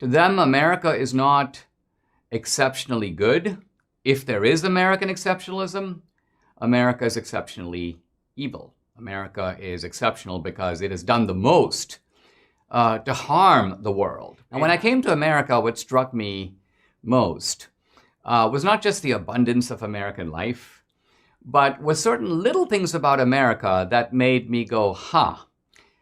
To them, America is not exceptionally good. If there is American exceptionalism, America is exceptionally evil. America is exceptional because it has done the most to harm the world. And when I came to America, what struck me most was not just the abundance of American life, but was certain little things about America that made me go,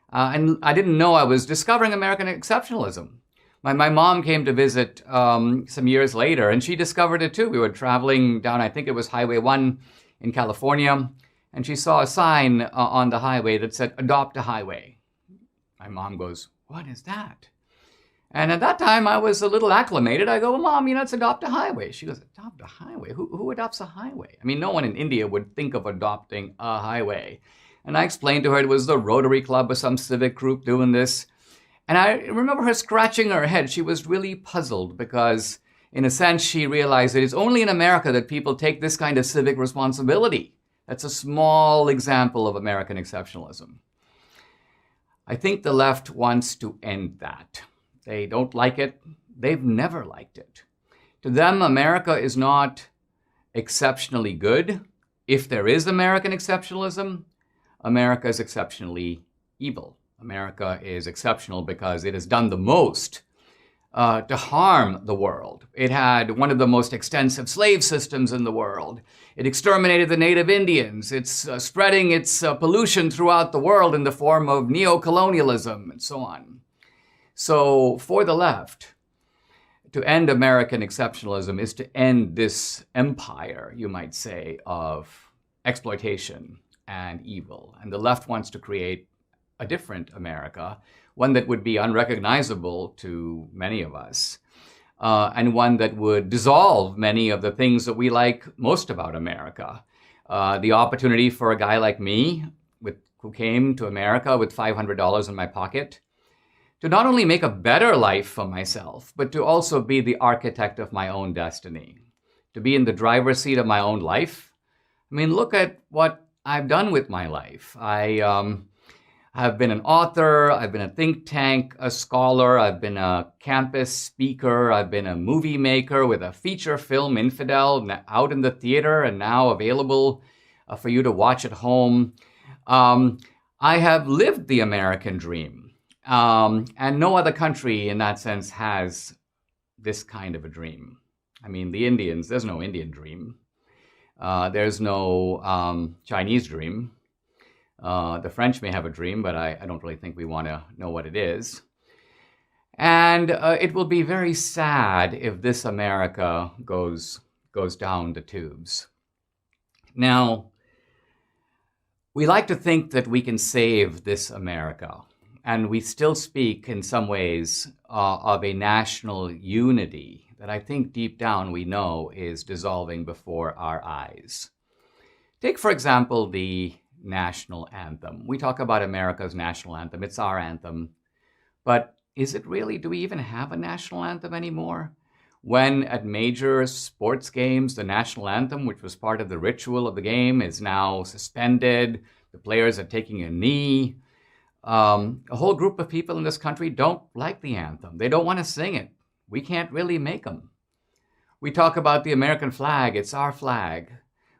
and I didn't know I was discovering American exceptionalism. My mom came to visit some years later, and she discovered it too. We were traveling down, I think it was Highway 1 in California, and she saw a sign on the highway that said, "Adopt a highway." My mom goes, "What is that?" And at that time, I was a little acclimated. I go, "Well, Mom, it's adopt a highway." She goes, "Adopt a highway? Who adopts a highway?" I mean, no one in India would think of adopting a highway. And I explained to her it was the Rotary Club or some civic group doing this. And I remember her scratching her head. She was really puzzled because, in a sense, she realized that it's only in America that people take this kind of civic responsibility. That's a small example of American exceptionalism. I think the left wants to end that. They don't like it. They've never liked it. To them, America is not exceptionally good. If there is American exceptionalism, America is exceptionally evil. America is exceptional because it has done the most to harm the world. It had one of the most extensive slave systems in the world. It exterminated the native Indians. It's spreading its pollution throughout the world in the form of neocolonialism and so on. So for the left, to end American exceptionalism is to end this empire, you might say, of exploitation and evil. And the left wants to create a different America, one that would be unrecognizable to many of us, and one that would dissolve many of the things that we like most about America. The opportunity for a guy like me, who came to America with $500 in my pocket, to not only make a better life for myself, but to also be the architect of my own destiny, to be in the driver's seat of my own life. I mean, look at what I've done with my life. I've been an author, I've been a think tank, a scholar, I've been a campus speaker, I've been a movie maker with a feature film, Infidel, out in the theater and now available for you to watch at home. I have lived the American dream, and no other country in that sense has this kind of a dream. I mean, the Indians, there's no Indian dream. There's no Chinese dream. The French may have a dream, but I don't really think we want to know what it is. And it will be very sad if this America goes down the tubes. Now, we like to think that we can save this America, and we still speak in some ways of a national unity that I think deep down we know is dissolving before our eyes. Take, for example, the national anthem. We talk about America's national anthem. It's our anthem. But is it really? Do we even have a national anthem anymore? When at major sports games, the national anthem, which was part of the ritual of the game, is now suspended. The players are taking a knee. A whole group of people in this country don't like the anthem. They don't want to sing it. We can't really make them. We talk about the American flag. It's our flag.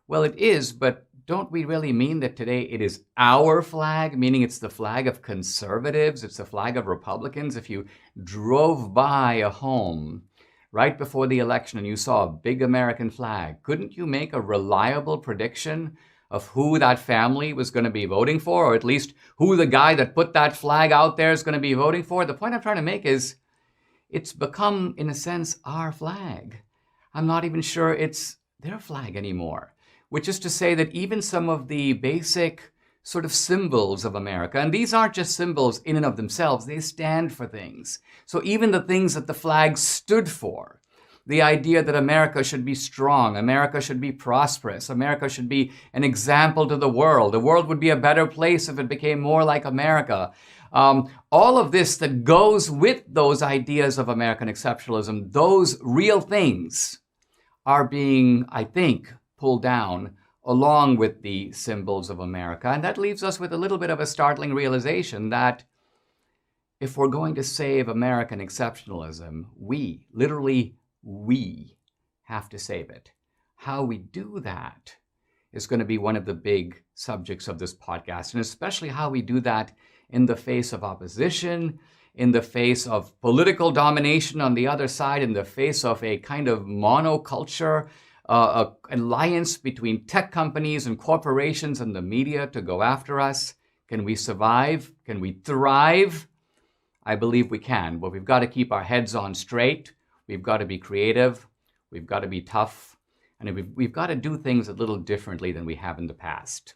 Well, it is, but don't we really mean that today it is our flag, meaning it's the flag of conservatives, it's the flag of Republicans? If you drove by a home right before the election and you saw a big American flag, couldn't you make a reliable prediction of who that family was going to be voting for, or at least who the guy that put that flag out there is going to be voting for? The point I'm trying to make is it's become, in a sense, our flag. I'm not even sure it's their flag anymore. Which is to say that even some of the basic sort of symbols of America, and these aren't just symbols in and of themselves, they stand for things. So even the things that the flag stood for, the idea that America should be strong, America should be prosperous, America should be an example to the world would be a better place if it became more like America. All of this that goes with those ideas of American exceptionalism, those real things are being, I think, pulled down along with the symbols of America. And that leaves us with a little bit of a startling realization that if we're going to save American exceptionalism, we, literally we, have to save it. How we do that is going to be one of the big subjects of this podcast, and especially how we do that in the face of opposition, in the face of political domination on the other side, in the face of a kind of monoculture, an alliance between tech companies and corporations and the media to go after us. Can we survive? Can we thrive? I believe we can, but we've got to keep our heads on straight. We've got to be creative. We've got to be tough. And we've got to do things a little differently than we have in the past.